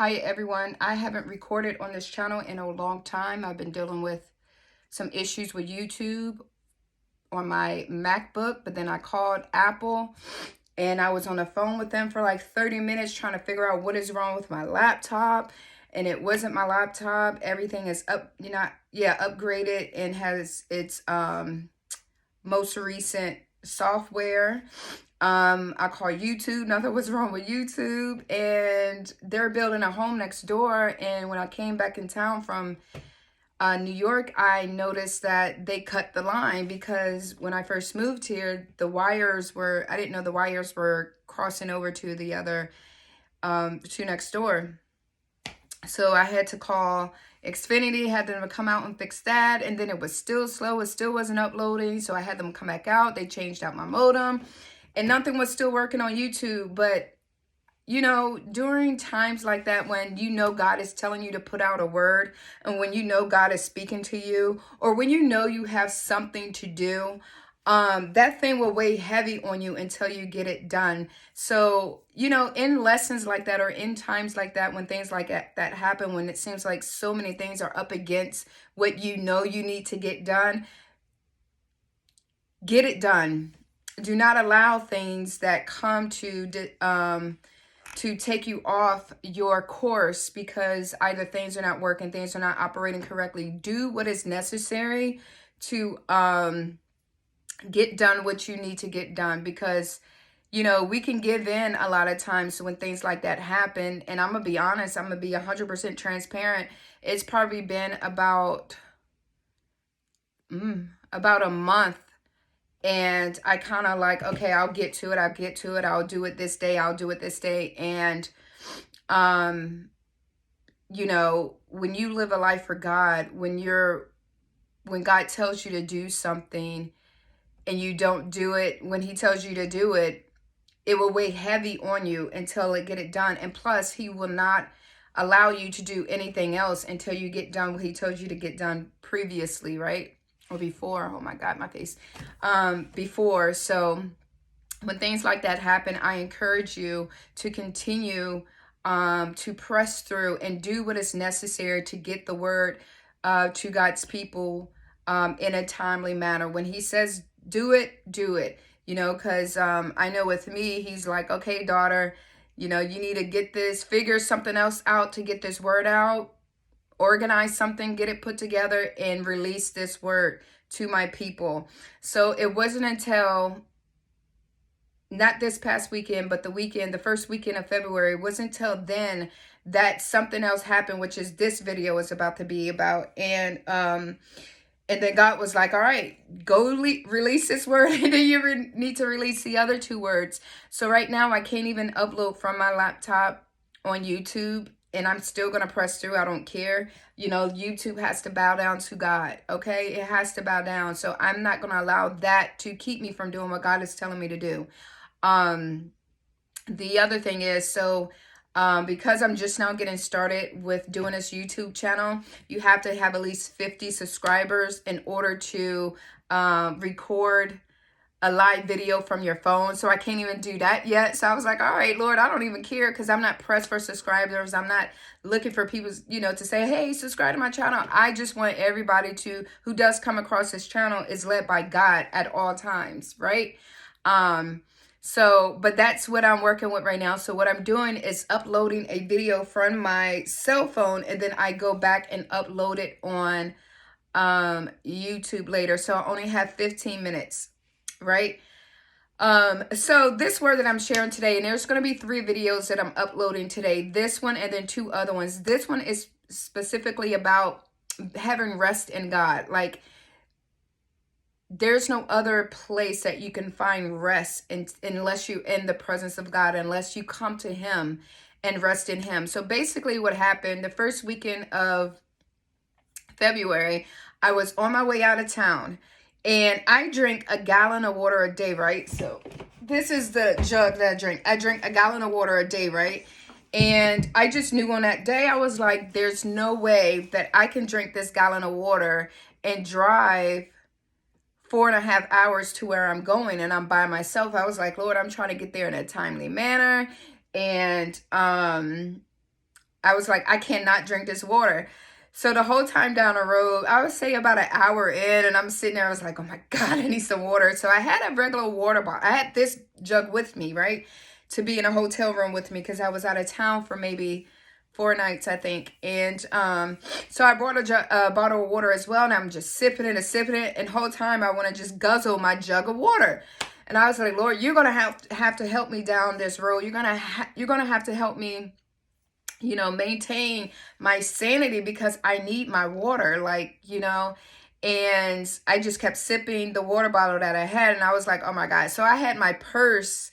Hi everyone. I haven't recorded on this channel in a long time. I've been dealing with some issues with YouTube on my MacBook, but then I called Apple and I was on the phone with them for like 30 minutes trying to figure out what is wrong with my laptop. And it wasn't my laptop. Everything is upgraded and has its most recent software. I called YouTube, nothing was wrong with YouTube, and they're building a home next door. And when I came back in town from New York, I noticed that they cut the line because when I first moved here, I didn't know the wires were crossing over to the other, to next door. So I had to call Xfinity, had them come out and fix that. And then it was still slow. It still wasn't uploading. So I had them come back out. They changed out my modem and nothing was still working on YouTube. But, you know, during times like that, when you know God is telling you to put out a word and when you know God is speaking to you, or when you know you have something to do, that thing will weigh heavy on you until you get it done. So, you know, in lessons like that or in times like that, when things like that happen, when it seems like so many things are up against what you know you need to get done, get it done. Do not allow things that come to take you off your course because either things are not working, things are not operating correctly. Do what is necessary to get done what you need to get done, because you know we can give in a lot of times when things like that happen. And I'm gonna be honest, I'm gonna be 100% transparent. It's probably been about a month, and I kind of like, okay, I'll get to it, I'll do it this day, and you know, when you live a life for God, when God tells you to do something and you don't do it when he tells you to do it, it will weigh heavy on you until it get it done. And plus, he will not allow you to do anything else until you get done what he told you to get done previously, right? Or before. Oh my God, my face. Before. So when things like that happen, I encourage you to continue to press through and do what is necessary to get the word to God's people in a timely manner. When he says do it, do it. You know, because I know with me, he's like, okay, daughter, you know, you need to get this, figure something else out to get this word out, organize something, get it put together, and release this word to my people. So it wasn't until not this past weekend, but the first weekend of February, it wasn't until then that something else happened, which is this video is about to be about. And then God was like, all right, go release this word, and then you need to release the other two words. So right now I can't even upload from my laptop on YouTube, and I'm still going to press through. I don't care. You know, YouTube has to bow down to God, okay? It has to bow down. So I'm not going to allow that to keep me from doing what God is telling me to do. The other thing is, because I'm just now getting started with doing this YouTube channel, you have to have at least 50 subscribers in order to record a live video from your phone. So I can't even do that yet. So I was like, all right, Lord, I don't even care, because I'm not pressed for subscribers. I'm not looking for people, you know, to say, hey, subscribe to my channel. I just want everybody who does come across this channel is led by God at all times, right? But that's what I'm working with right now. So what I'm doing is uploading a video from my cell phone, and then I go back and upload it on YouTube later. So I only have 15 minutes, right? So this word that I'm sharing today, and there's going to be 3 videos that I'm uploading today. This one and then 2 other ones. This one is specifically about having rest in God. Like, there's no other place that you can find rest unless you're in the presence of God, unless you come to him and rest in him. So basically what happened, the first weekend of February, I was on my way out of town, and I drink a gallon of water a day, right? So this is the jug that I drink. I drink a gallon of water a day, right? And I just knew on that day, I was like, there's no way that I can drink this gallon of water and drive 4.5 hours to where I'm going, and I'm by myself. I was like, Lord, I'm trying to get there in a timely manner. And I was like, I cannot drink this water. So the whole time down the road, I would say about an hour in, and I'm sitting there, I was like, oh my God, I need some water. So I had a regular water bottle. I had this jug with me, right? To be in a hotel room with me because I was out of town for maybe 4 nights, I think. And so I brought a bottle of water as well, and I'm just sipping it and sipping it. And the whole time I want to just guzzle my jug of water. And I was like, Lord, you're gonna have to help me down this road. You're gonna have to help me, maintain my sanity because I need my water, and I just kept sipping the water bottle that I had. And I was like, oh my God. So I had my purse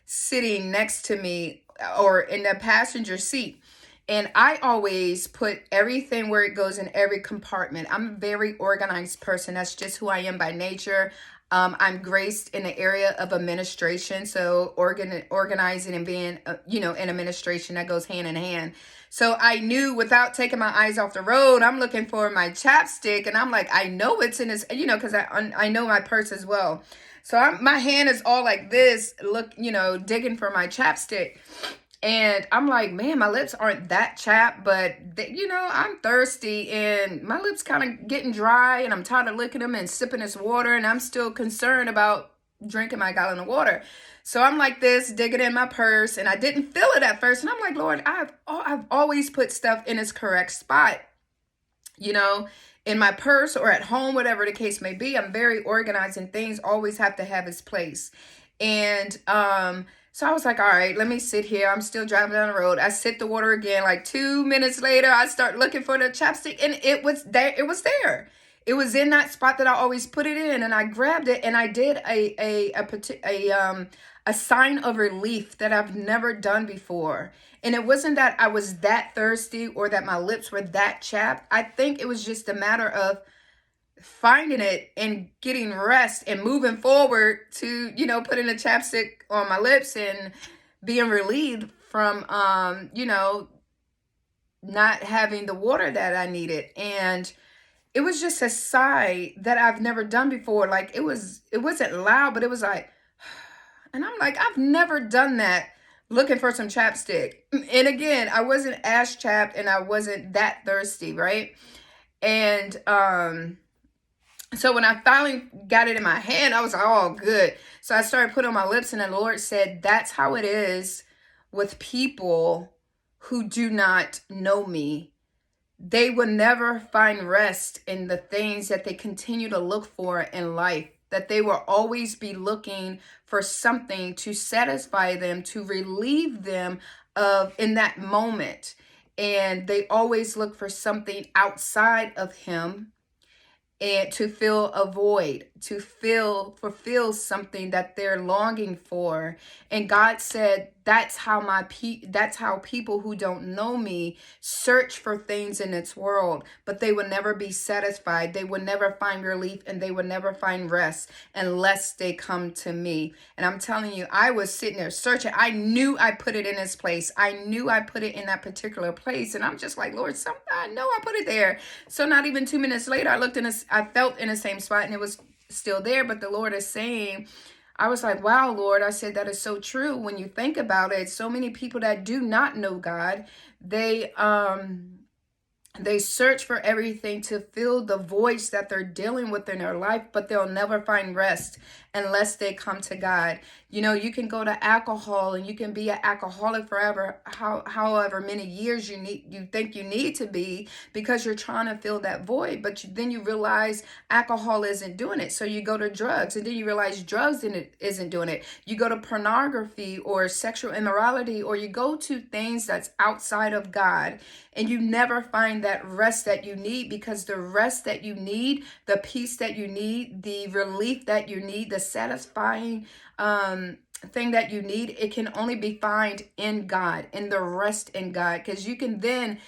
sitting next to me or in the passenger seat. And I always put everything where it goes in every compartment. I'm a very organized person. That's just who I am by nature. I'm graced in the area of administration. So organizing and being, in administration, that goes hand in hand. So I knew without taking my eyes off the road, I'm looking for my chapstick. And I'm like, I know it's in this, because I know my purse as well. So my hand is all like this, digging for my chapstick. And I'm like, man, my lips aren't that chapped, but I'm thirsty and my lips kind of getting dry and I'm tired of licking them and sipping this water, and I'm still concerned about drinking my gallon of water. So I'm like this, digging in my purse, and I didn't feel it at first. And I'm like, Lord, I've always put stuff in its correct spot, in my purse or at home, whatever the case may be. I'm very organized and things always have to have its place. And so I was like, all right, let me sit here. I'm still driving down the road. I sip the water again. Like 2 minutes later, I start looking for the chapstick, and it was there. It was there. It was in that spot that I always put it in, and I grabbed it, and I did a sign of relief that I've never done before. And it wasn't that I was that thirsty or that my lips were that chapped. I think it was just a matter of finding it and getting rest and moving forward to, putting a chapstick on my lips and being relieved from, not having the water that I needed. And it was just a sigh that I've never done before. Like it wasn't loud, but it was like, and I'm like, I've never done that, looking for some chapstick. And again, I wasn't as chapped and I wasn't that thirsty, right? And, so when I finally got it in my hand, I was like, oh, good. So I started putting on my lips, and the Lord said, that's how it is with people who do not know me. They will never find rest in the things that they continue to look for in life, that they will always be looking for something to satisfy them, to relieve them of in that moment. And they always look for something outside of Him, and to fill a void, to fulfill something that they're longing for. And God said, that's how people who don't know me search for things in this world, but they will never be satisfied. They will never find relief, and they will never find rest unless they come to me. And I'm telling you, I was sitting there searching. I knew I put it in its place. I knew I put it in that particular place. And I'm just like, Lord, I know I put it there. So not even 2 minutes later, I felt in the same spot, and it was still there. But the Lord is saying, I was like, wow, Lord, I said, that is so true. When you think about it, so many people that do not know God, they search for everything to fill the voids that they're dealing with in their life, but they'll never find rest unless they come to God. You can go to alcohol and you can be an alcoholic forever, however many years you think you need to be, because you're trying to fill that void. But then you realize alcohol isn't doing it. So you go to drugs, and then you realize drugs isn't doing it. You go to pornography or sexual immorality, or you go to things that's outside of God, and you never find that rest that you need, because the rest that you need, the peace that you need, the relief that you need, the satisfying thing that you need, it can only be found in God, in the rest in God. Because you can then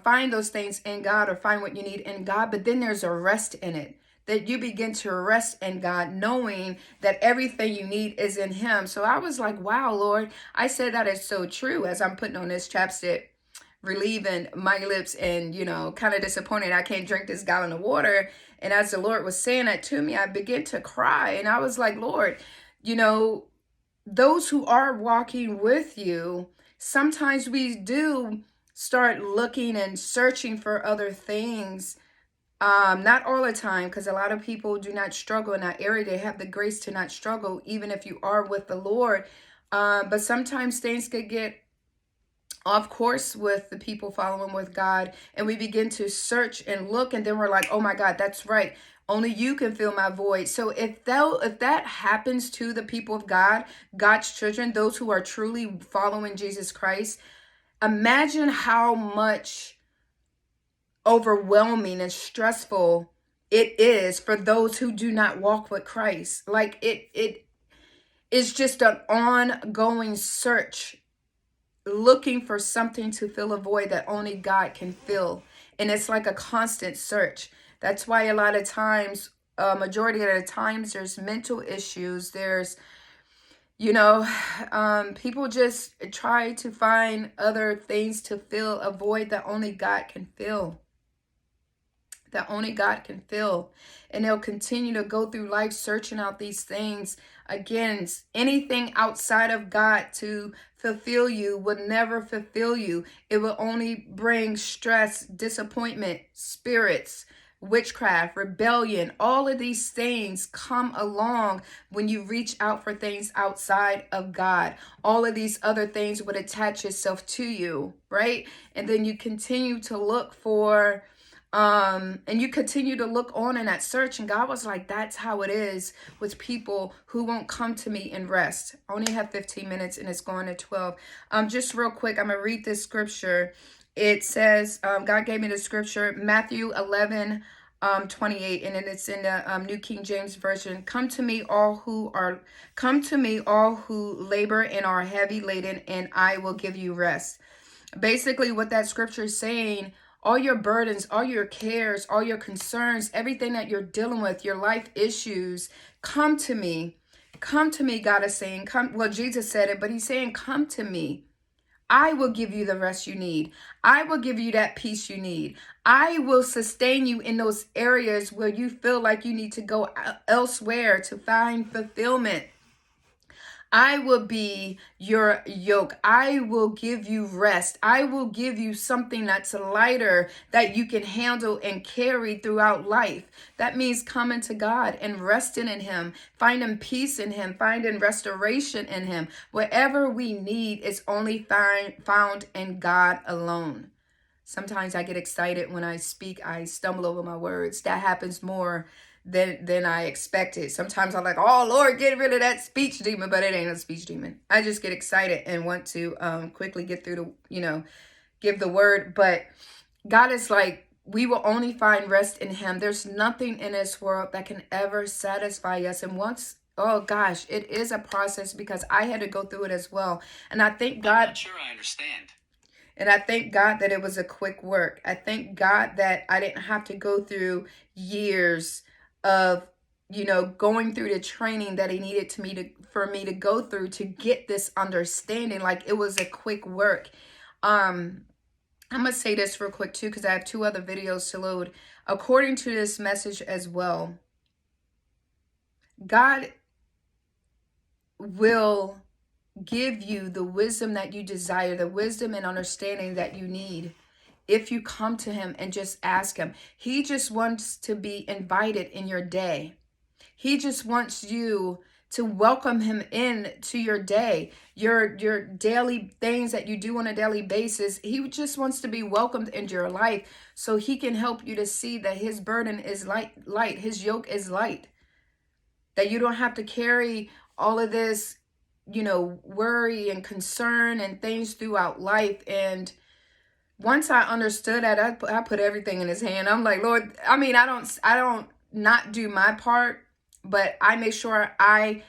find those things in God, or find what you need in God, but then there's a rest in it, that you begin to rest in God, knowing that everything you need is in Him. So I was like, wow, Lord, I said that is so true as I'm putting on this chapstick, relieving my lips, and kind of disappointed I can't drink this gallon of water. And as the Lord was saying that to me, I began to cry, and I was like, Lord, those who are walking with you, sometimes we do start looking and searching for other things. Not all the time, because a lot of people do not struggle in that area. They have the grace to not struggle, even if you are with the Lord. But sometimes things could get off course with the people following with God, and we begin to search and look, and then we're like, oh my God, that's right. Only you can fill my void. So if that happens to the people of God, God's children, those who are truly following Jesus Christ, imagine how much overwhelming and stressful it is for those who do not walk with Christ. Like it is just an ongoing search, looking for something to fill a void that only God can fill. And it's like a constant search. That's why a lot of times, majority of the times, there's mental issues. There's, people just try to find other things to fill a void that only God can fill. That only God can fill. And they'll continue to go through life searching out these things. Again, anything outside of God to fulfill you would never fulfill you. It will only bring stress, disappointment, spirits, witchcraft, rebellion. All of these things come along when you reach out for things outside of God. All of these other things would attach itself to you, right? And then you continue to look for and you continue to look on in that search, and God was like, that's how it is with people who won't come to me and rest. I only have 15 minutes and it's going to 12. Just real quick, I'm gonna read this scripture. It says, God gave me the scripture, Matthew 11 28, and then it's in the New King James Version. Come to me all who labor and are heavy laden, and I will give you rest. Basically what that scripture is saying, all your burdens, all your cares, all your concerns, everything that you're dealing with, your life issues, come to me. Come to me, God is saying. Come. Well, Jesus said it, but he's saying, come to me. I will give you the rest you need. I will give you that peace you need. I will sustain you in those areas where you feel like you need to go elsewhere to find fulfillment. I will be your yoke. I will give you rest. I will give you something that's lighter that you can handle and carry throughout life. That means coming to God and resting in him, finding peace in him, finding restoration in him. Whatever we need is only found in God alone. Sometimes I get excited when I speak. I stumble over my words. That happens more than I expected. Sometimes I'm like, oh Lord, get rid of that speech demon, but it ain't a speech demon. I just get excited and want to quickly get through the, give the word. But God is like, we will only find rest in him. There's nothing in this world that can ever satisfy us. And once, oh gosh, it is a process, because I had to go through it as well. And I thank God. I'm not sure I understand. And I thank God that it was a quick work. I thank God that I didn't have to go through years of going through the training that he needed for me to go through to get this understanding. Like, it was a quick work. I'm gonna say this real quick too, because I have 2 other videos to load. According to this message as well, God will give you the wisdom that you desire, the wisdom and understanding that you need, if you come to him and just ask him. He just wants to be invited in your day. He just wants you to welcome him in to your day, your daily things that you do on a daily basis. He just wants to be welcomed into your life, so he can help you to see that his burden is light, his yoke is light, that you don't have to carry all of this worry and concern and things throughout life. And once I understood that, I put everything in his hand. I'm like, Lord, I mean, I don't not do my part, but I make sure I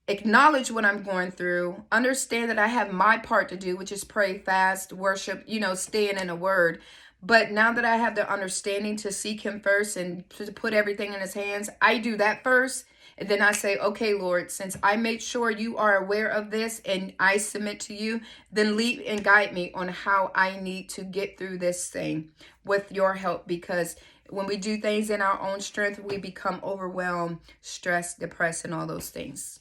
acknowledge what I'm going through, understand that I have my part to do, which is pray, fast, worship, staying in the word. But now that I have the understanding to seek him first and to put everything in his hands, I do that first. And then I say, okay, Lord, since I made sure you are aware of this and I submit to you, then lead and guide me on how I need to get through this thing with your help. Because when we do things in our own strength, we become overwhelmed, stressed, depressed, and all those things.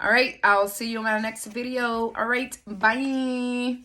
All right, I'll see you in my next video. All right, bye.